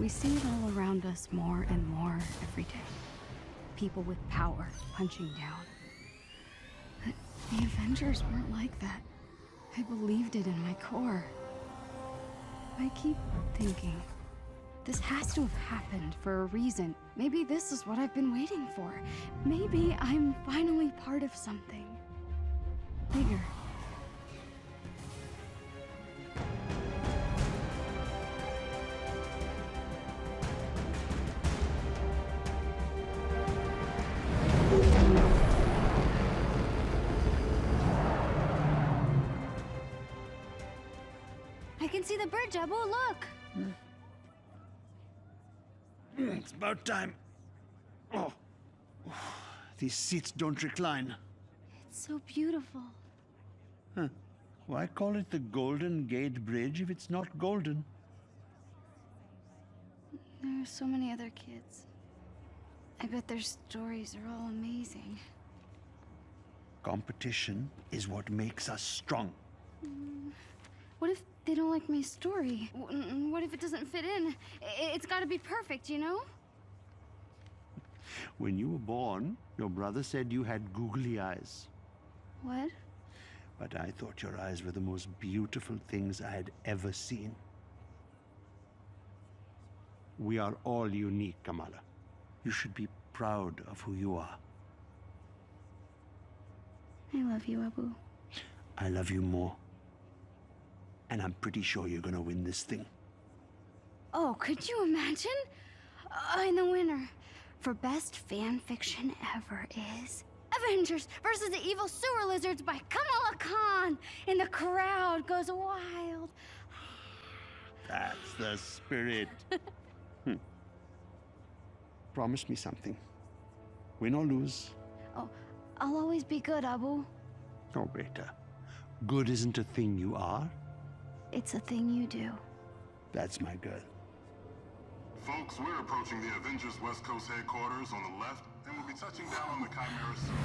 We see it all around us more and more every day. People with power punching down. But the Avengers weren't like that. I believed it in my core. I keep thinking, this has to have happened for a reason. Maybe this is what I've been waiting for. Maybe I'm finally part of something bigger. I can see the bird, Jabu, look! It's about time. Oh. These seats don't recline. It's so beautiful. Huh. Why call it the Golden Gate Bridge if it's not golden? There are so many other kids. I bet their stories are all amazing. Competition is what makes us strong. What if they don't like my story? What if it doesn't fit in? It's gotta be perfect, you know? When you were born, your brother said you had googly eyes. What? But I thought your eyes were the most beautiful things I had ever seen. We are all unique, Kamala. You should be proud of who you are. I love you, Abu. I love you more. And I'm pretty sure you're gonna win this thing. Oh, could you imagine? And the winner for best fan fiction ever is Avengers versus the Evil Sewer Lizards by Kamala Khan. And the crowd goes wild. That's the spirit. Promise me something. Win or lose. Oh, I'll always be good, Abu. Oh, Beta. Good isn't a thing you are. It's a thing you do. That's my girl. Folks, we're approaching the Avengers West Coast headquarters on the left, and we'll be touching down on the Chimera soon.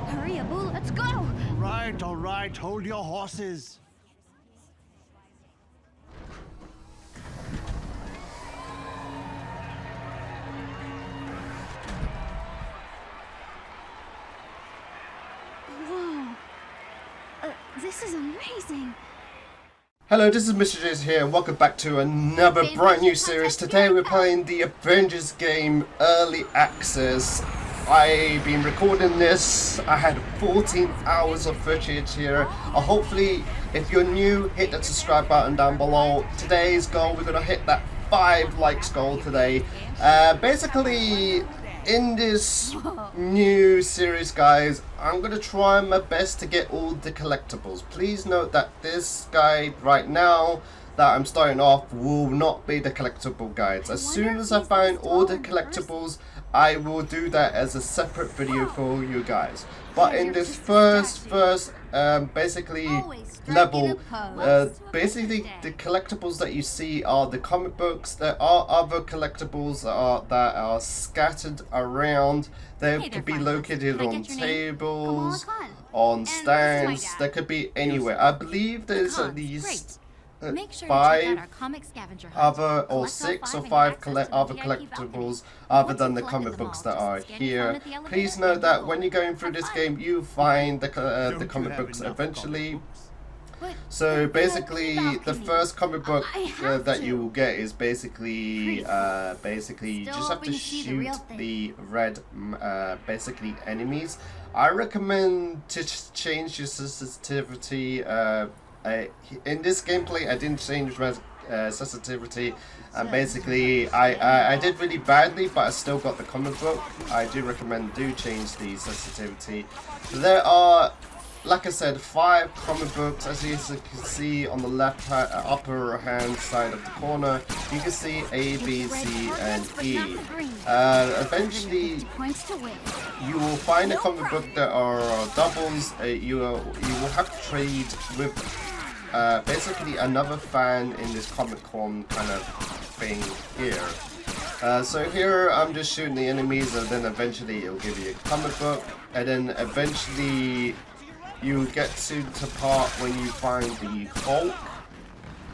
Hurry, Abu, let's go! All right, hold your horses. Whoa. This is amazing. Hello, this is MR-JACY here, and welcome back to another brand new series. Today we're playing the Avengers game Early Access. I've been recording this. I had 14 hours of footage here. Hopefully, if you're new, hit that subscribe button down below. Today's goal, we're going to hit that 5 likes goal today. Basically, in this new series, guys, I'm going to try my best to get all the collectibles. Please note that this guide right now that I'm starting off will not be the collectible guides. As soon as I find all the collectibles, I will do that as a separate video for you guys. But in this first basically level, basically the collectibles that you see are the comic books. There are other collectibles that are scattered around. They could be located on tables, on stands. They could be anywhere. I believe there's at least 5 other or 6 or 5 other collectibles other than the comic books that are here. Please note that when you're going through this game, you find the comic books eventually. So basically, the first comic book that you will get is basically you just have to shoot the red basically enemies. I recommend to change your sensitivity. In this gameplay, I didn't change my sensitivity, and basically I did really badly, but I still got the comic book. I do recommend do change the sensitivity. There are, like I said, 5 comic books. As you can see on the left upper hand side of the corner, you can see A, B, C, and E. Eventually, you will find a comic book that are doubles. You will have to trade with basically another fan in this Comic Con kind of thing here. So here I'm just shooting the enemies, and then eventually it'll give you a comic book, and then eventually you get to the part when you find the Hulk.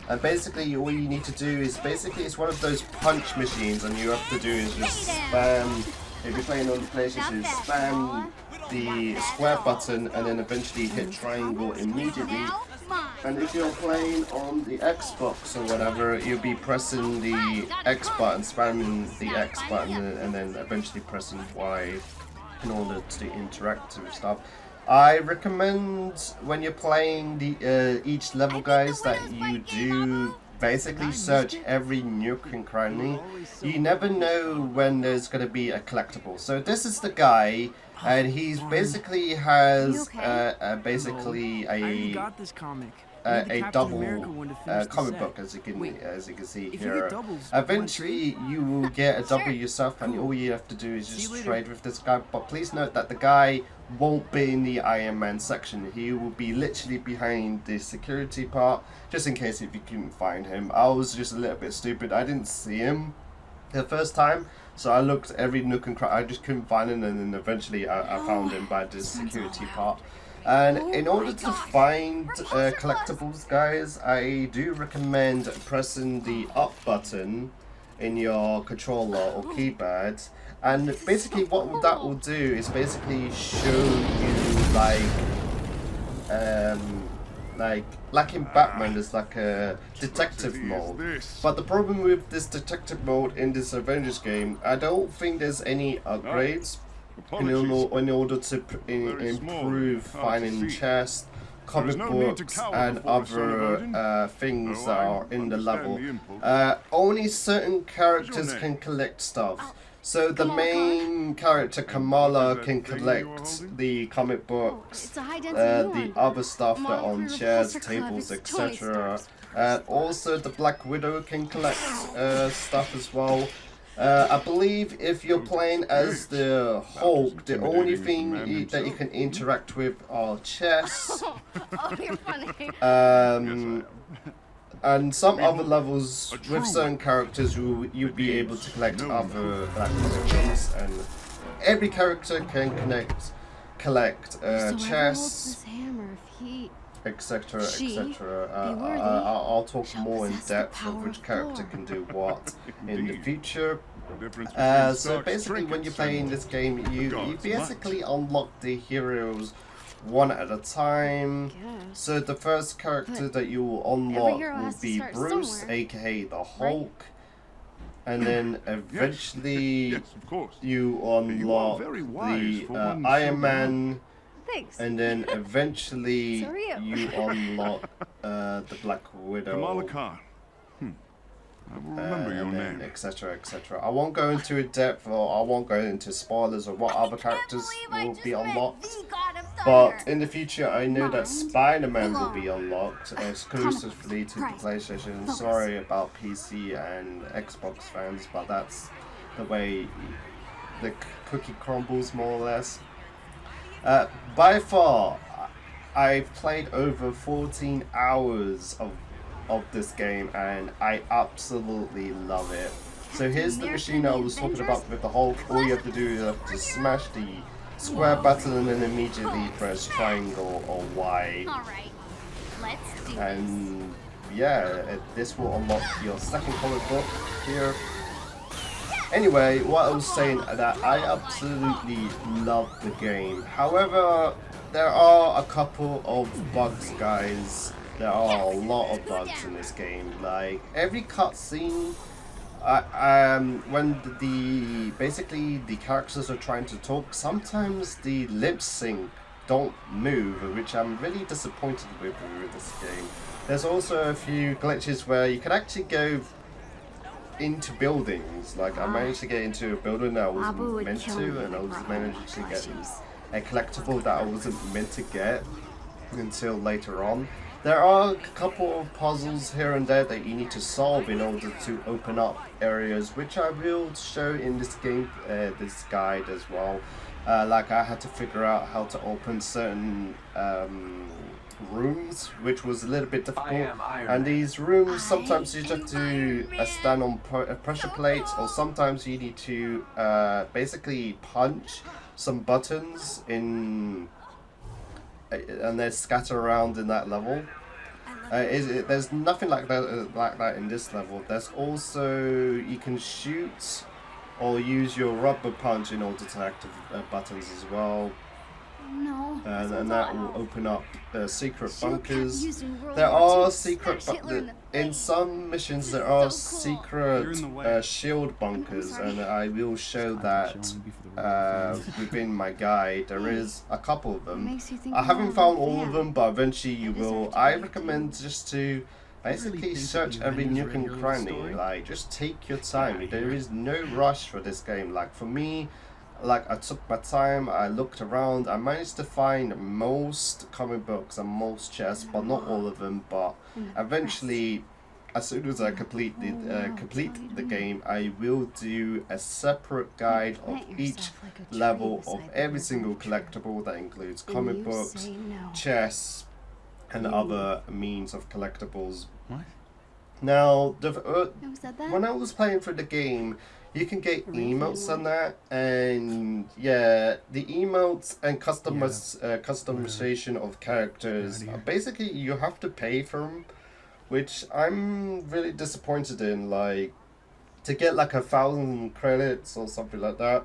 And basically all you need to do is it's one of those punch machines, and you have to do is just spam, if you're playing on the PlayStation, spam the square button and then eventually hit triangle immediately. And if you're playing on the Xbox or whatever, you'll be pressing the X button, spamming the X button, and then eventually pressing Y in order to interact with stuff. I recommend when you're playing the each level, guys, that you do basically search every nook and cranny. You never know when there's going to be a collectible. So this is the guy, and he's basically has basically a double comic book, as you can see here. Eventually you will get a double yourself, and all you have to do is just trade with this guy. But please note that the guy won't be in the Iron Man section. He will be literally behind the security part, just in case if you couldn't find him. I was just a little bit stupid. I didn't see him the first time, so I looked every nook and cranny. I just couldn't find him, and then eventually I found him by the security part. And in order to find collectibles, guys, I do recommend pressing the up button in your controller or keypad. And basically what that will do is basically show you like in Batman, there's like a detective mode. But the problem with this detective mode in this Avengers game, I don't think there's any upgrades in order to improve finding chests, comic books, and other things that are in the level. Only certain characters can collect stuff. So the main character, Kamala, can collect the comic books, the other stuff that are on chairs, tables, etc. Also the Black Widow can collect stuff as well. I believe if you're playing as the Hulk, the only thing that you can interact with are chests. Oh, you're funny. And some other levels with certain characters, you'll be able to collect other things, and every character can collect chests, etc. etc. I'll talk more in depth of which character can do what in the future. So basically, when you're playing this game, you basically unlock the heroes one at a time. So the first character that you will unlock will be Bruce, aka the Hulk, and then eventually you unlock the Iron Man, and then eventually you unlock the Black Widow. I will remember your name. Etc. etc. I won't go into depth, or I won't go into spoilers of what other characters will be unlocked. But in the future, I know that Spider-Man will be unlocked exclusively to the PlayStation. Sorry about PC and Xbox fans, but that's the way the cookie crumbles, more or less. By far, I've played over 14 hours of this game, and I absolutely love it. So here's the machine I was talking about with the Hulk. All you have to do is you have to smash the square button and then immediately press triangle or Y. Alright, let's do and yeah, this will unlock your second comic book here. Anyway, what I was saying, that I absolutely love the game. However, there are a couple of bugs, guys. There are a lot of bugs in this game. Like every cutscene, when basically the characters are trying to talk, sometimes the lip sync don't move, which I'm really disappointed with this game. There's also a few glitches where you can actually go into buildings. Like I managed to get into a building that I wasn't meant to, and I was managed to get a collectible that I wasn't meant to get until later on. There are a couple of puzzles here and there that you need to solve in order to open up areas, which I will show in this game, this guide as well. Like I had to figure out how to open certain rooms, which was a little bit difficult. And these rooms, sometimes you just have to stand on pressure plates, or sometimes you need to basically punch some buttons in, and they're scattered around in that level. There's nothing like that in this level. There's also, you can shoot or use your rubber punch in order to activate buttons as well. No. And that will open up secret bunkers. There are secret in some missions. There are secret shield bunkers, and I will show that within my guide. There is a couple of them. I haven't found all of them, but eventually you will. I recommend just to basically search every nook and cranny. Like, just take your time. There is no rush for this game. Like, for me, like, I took my time, I looked around, I managed to find most comic books and most chests, but not all of them. But eventually, as soon as I complete the game, I will do a separate guide of each level of every single collectible. That includes comic books, chests, and other means of collectibles. What? Now, Who said that? when I was playing through the game, you can get emotes on that, and yeah, the emotes and customization of characters, basically you have to pay for them, which I'm really disappointed in. Like, to get like 1,000 credits or something like that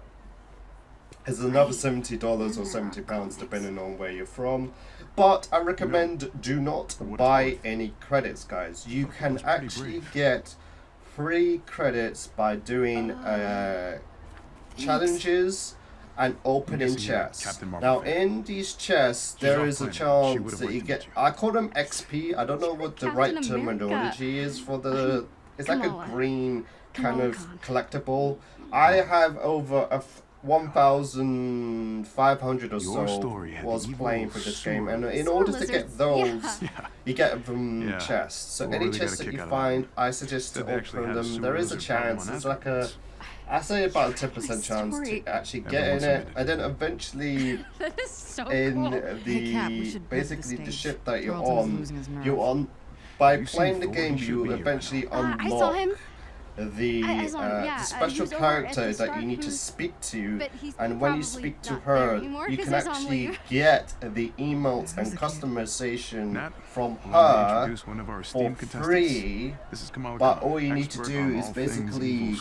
is another $70 or £70 depending on where you're from. But I recommend do not buy any credits, guys. You can actually get free credits by doing challenges and opening chests. Now, in these chests, there is a chance that you get, I call them XP. I don't know what the right terminology is for the, it's like a green kind of collectible. I have over 1,500 or so was playing for this game, and in order to get those, you get from chests. So any chests that you find, I suggest to open them. There is a chance. It's like a, I say about a 10% chance to actually get in it, and then eventually in the basically the ship that you're on, by playing the game, you eventually unlock the special character that you need to speak to, and when you speak to her, you can actually get the emotes and customization from her for free. But all you need to do is basically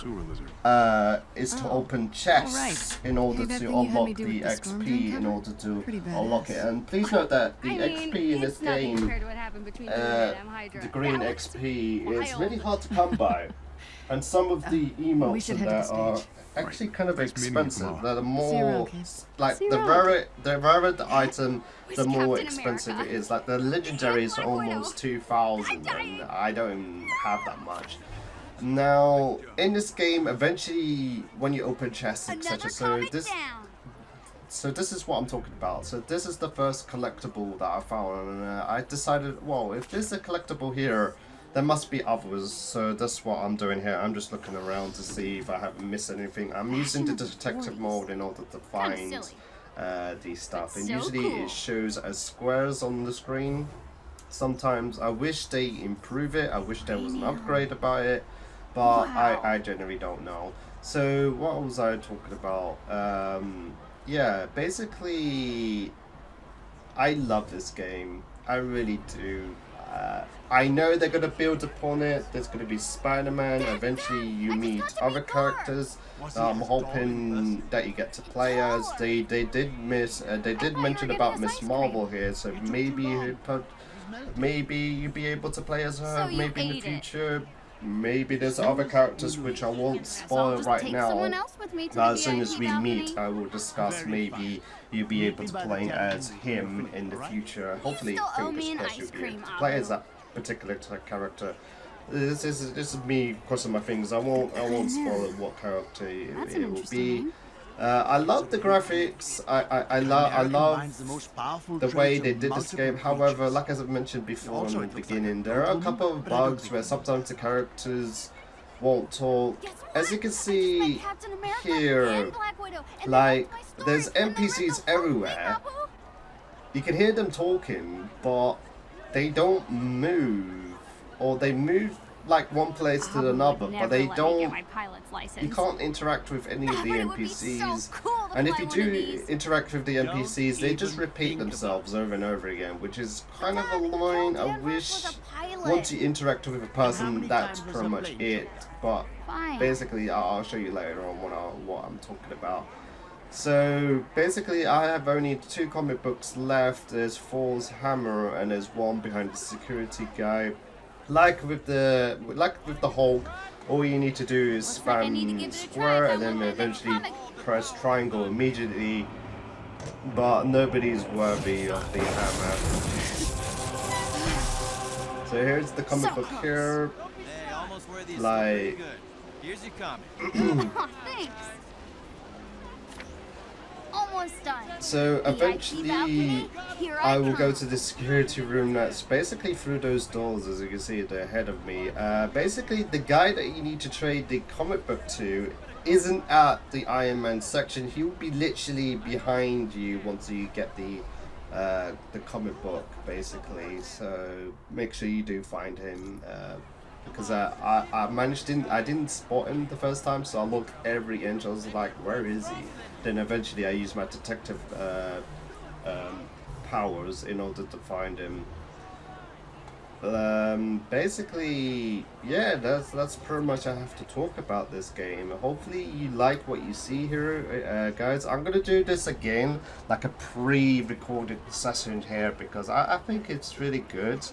is to open chests in order to unlock the XP in order to unlock it. And please note that the XP in this game, the green XP, is really hard to come by. And some of the emotes in there are actually kind of expensive. They're more, like, the rarer the item, the more expensive it is. Like, the legendary is almost 2,000, and I don't have that much. Now, in this game, eventually, when you open chests, etc., so this is what I'm talking about. So this is the first collectible that I found, and I decided, well, if there's a collectible here, there must be others, so that's what I'm doing here. I'm just looking around to see if I haven't missed anything. I'm using the detective mode in order to find these stuff, and usually it shows as squares on the screen. Sometimes I wish they improve it, I wish there was an upgrade about it, but I generally don't know. So what was I talking about? Yeah, basically, I love this game. I really do. I know they're going to build upon it. There's going to be Spider-Man. Eventually you meet other characters. I'm hoping that you get to play as. They did mention about Miss Marvel here, so maybe you'll be able to play as her, maybe in the future. Maybe there's other characters which I won't spoil right now. As soon as we meet, I will discuss. Maybe you'll be able to play as him in the future. Hopefully, fingers crossed, you'll be able to play as that particular character. This is me crossing my fingers. I won't spoil what character it will be. I love the graphics. I love the way they did this game. However, like as I mentioned before in the beginning, there are a couple of bugs where sometimes the characters won't talk. As you can see here, like, there's NPCs everywhere. You can hear them talking, but they don't move, or they move like one place to another, but they don't. You can't interact with any of the NPCs, and if you do interact with the NPCs, they just repeat themselves over and over again, which is kind of annoying. I wish once you interact with a person, that's pretty much it. But basically, I'll show you later on what I'm talking about. So basically, I have only 2 comic books left. There's Thor's hammer, and there's one behind the security guy. Like with the Hulk, all you need to do is spam square and then eventually press triangle immediately. But nobody's worthy of the hammer. So here's the comic book here. Like. Here's your comic. Oh, thanks. Almost done. So eventually I will go to the security room that's basically through those doors, as you can see ahead of me. Basically the guy that you need to trade the comic book to isn't at the Iron Man section. He will be literally behind you once you get the comic book, basically. So make sure you do find him. Because I didn't spot him the first time, so I looked every inch. I was like, where is he? Then eventually I used my detective powers in order to find him. Basically, yeah, that's pretty much I have to talk about this game. Hopefully you like what you see here, guys. I'm gonna do this again, like a pre-recorded session here, because I think it's really good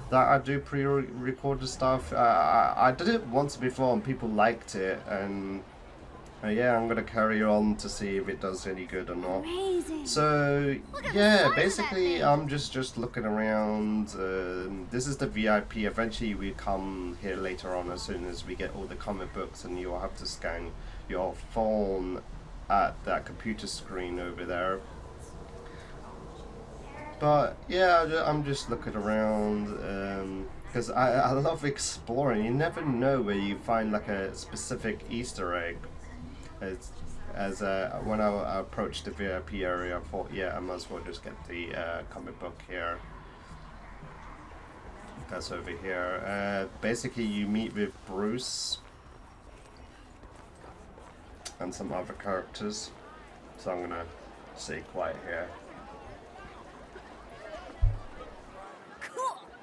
that I do pre-recorded stuff. I did it once before and people liked it, and yeah, I'm gonna carry on to see if it does any good or not. Amazing. So yeah, basically I'm just looking around. This is the VIP. Eventually we come here later on as soon as we get all the comic books, and you'll have to scan your phone at that computer screen over there. But yeah, I'm just looking around because I love exploring. You never know where you find like a specific Easter egg. As when I approached the VIP area, I thought, yeah, I might as well just get the comic book here. That's over here. Basically, you meet with Bruce and some other characters. So I'm gonna stay quiet here.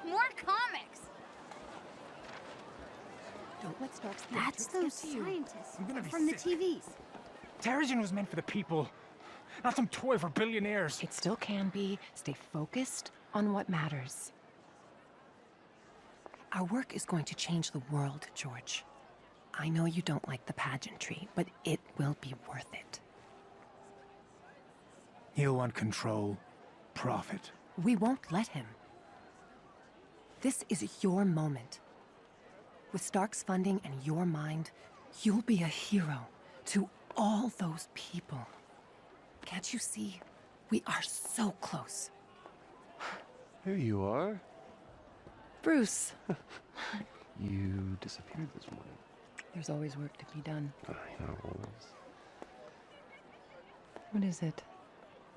More comics. Don't let Stark's That's those scientists I'm gonna be from the sick. TVs. Terrigen was meant for the people, not some toy for billionaires. It still can be. Stay focused on what matters. Our work is going to change the world, George. I know you don't like the pageantry, but it will be worth it. He'll want control, profit. We won't let him. This is your moment. With Stark's funding and your mind, you'll be a hero to all those people. Can't you see? We are so close. Here you are. Bruce. You disappeared this morning. There's always work to be done. I know. What is it?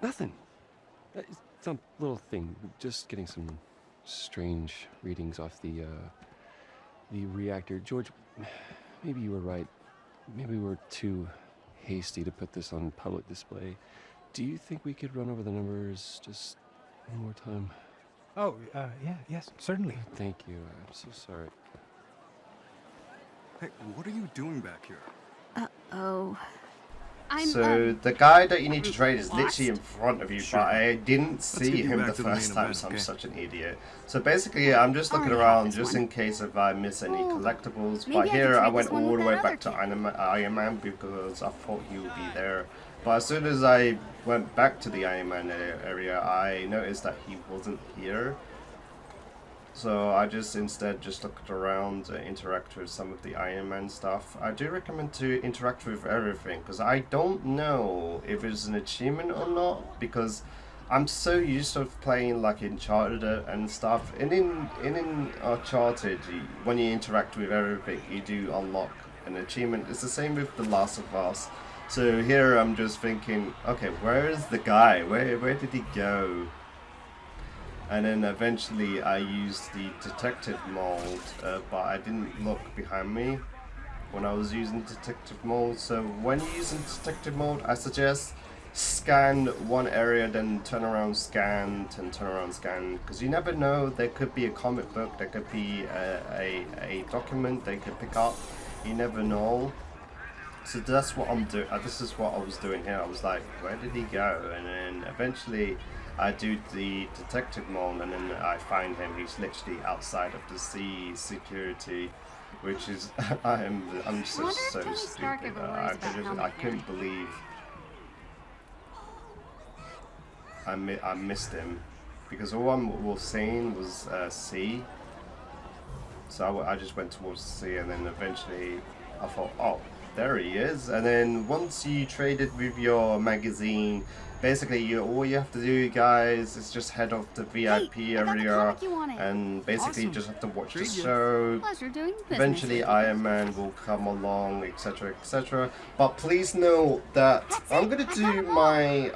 Nothing. It's some little thing. Just getting some strange readings off the reactor. George, maybe you were right. Maybe we were too hasty to put this on public display. Do you think we could run over the numbers just one more time? Oh, yes, certainly. Thank you. I'm so sorry. Hey, what are you doing back here? Uh-oh. So the guy that you need to trade is literally in front of you, but I didn't see him the first time, so I'm such an idiot. So basically, I'm just looking around just in case if I miss any collectibles. But here I went all the way back to Iron Man because I thought he would be there. But as soon as I went back to the Iron Man area, I noticed that he wasn't here. So I instead looked around, interact with some of the Iron Man stuff. I do recommend to interact with everything, because I don't know if it's an achievement or not, because I'm so used to playing like Uncharted and stuff. And in Uncharted, when you interact with everything, you do unlock an achievement. It's the same with The Last of Us. So here I'm just thinking, okay, where is the guy? Where did he go? And then eventually I used the detective mode, but I didn't look behind me when I was using detective mode. So when you're using detective mode, I suggest scan one area, then turn around, scan, and turn around, scan, because you never know. There could be a comic book, there could be a document they could pick up. You never know. So that's what I'm doing. This is what I was doing here. I was like, where did he go? And then eventually I do the detective mode, and then I find him. He's literally outside of the security, which is I'm just so stupid. I couldn't believe I missed him, because all I was seeing was C. So I just went towards C, and then eventually I thought, oh, there he is. And then once you traded with your magazine, basically all you have to do, guys, is just head off the VIP area and basically just have to watch the show. Eventually Iron Man will come along, etc, etc. But please know that I'm gonna do my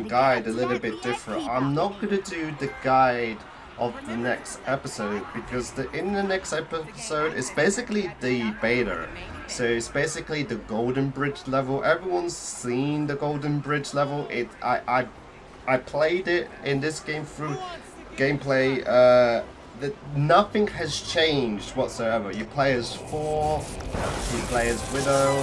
guide a little bit different. I'm not gonna do the guide of the next episode, because in the next episode it's basically the beta. So it's basically the Golden Bridge level. Everyone's seen the Golden Bridge level. I played it in this game through gameplay. Nothing has changed whatsoever. You play as Thor, you play as Widow,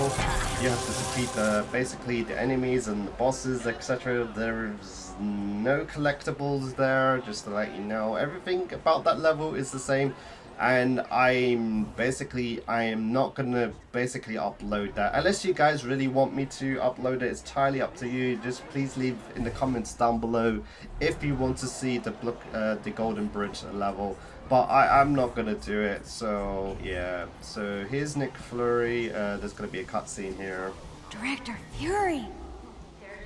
you have to defeat basically the enemies and the bosses, etc. There's no collectibles there, just to let you know. Everything about that level is the same, and I am not gonna basically upload that unless you guys really want me to upload it. It's entirely up to you. Just please leave in the comments down below if you want to see the Golden Bridge level, but I'm not gonna do it. So yeah, so here's Nick Fury. There's gonna be a cutscene here. Director Fury!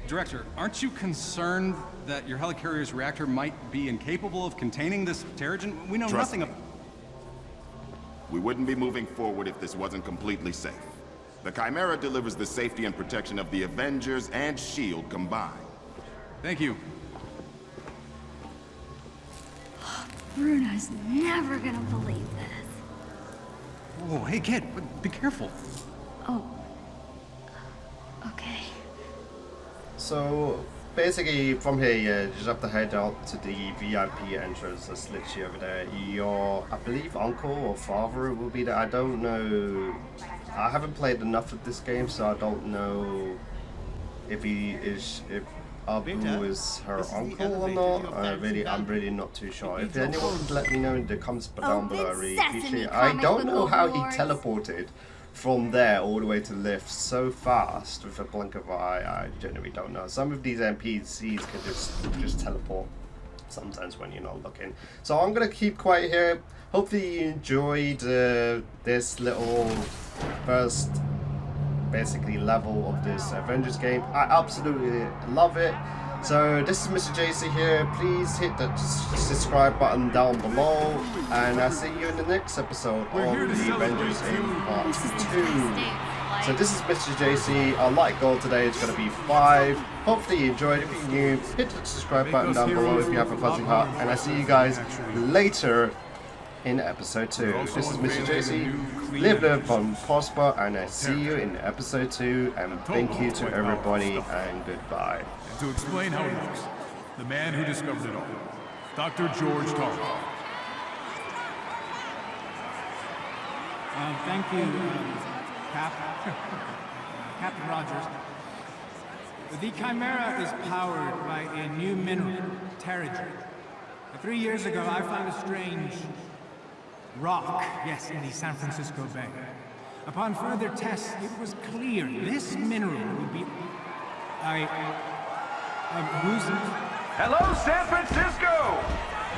Director, aren't you concerned that your helicarrier's reactor might be incapable of containing this Terrigen? We know nothing of... We wouldn't be moving forward if this wasn't completely safe. The Chimera delivers the safety and protection of the Avengers and S.H.I.E.L.D. combined. Thank you. Bruno's never gonna believe this. Whoa, hey kid, be careful. Oh. Okay. So basically from here, you just have to head out to the VIP entrance that's literally over there. Your, I believe, uncle or father will be there. I don't know. I haven't played enough of this game, so I don't know if Abu is her uncle or not. I'm really not too sure. If anyone could let me know in the comments down below, I really appreciate it. I don't know how he teleported from there all the way to the lift so fast with a blink of an eye. I genuinely don't know. Some of these NPCs can just teleport sometimes when you're not looking. So I'm gonna keep quiet here. Hopefully you enjoyed this little first basically level of this Avengers game. I absolutely love it. So this is Mr. JC here. Please hit the subscribe button down below, and I'll see you in the next episode of the Avengers in Part 2. So this is Mr. JC. Our light goal today is going to be 5. Hopefully you enjoyed. If you're new, hit the subscribe button down below if you have a fuzzy heart, and I'll see you guys later in episode 2. This is Mr. JC. Live, fun, prosper, and I see you in episode 2. And thank you to everybody, and goodbye. To explain how it works, the man who discovered it all, Dr. George Tarleton. Thank you, Captain Rogers. The Chimera is powered by a new mineral, Terrigen. 3 years ago, I found a strange rock, yes, in the San Francisco Bay. Upon further tests, it was clear this mineral would be... Hello, San Francisco!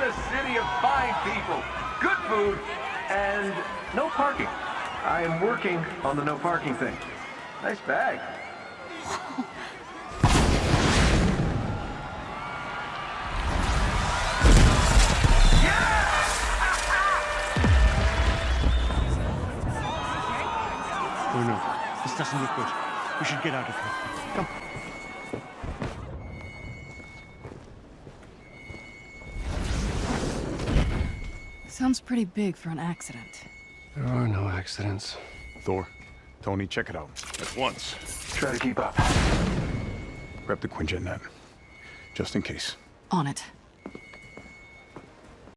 The city of fine people, good food, and no parking. I am working on the no parking thing. Nice bag. Oh no, this doesn't look good. We should get out of here. Come. Sounds pretty big for an accident. There are no accidents. Thor, Tony, check it out. At once. Try to keep up. Grab the Quinjet net. Just in case. On it.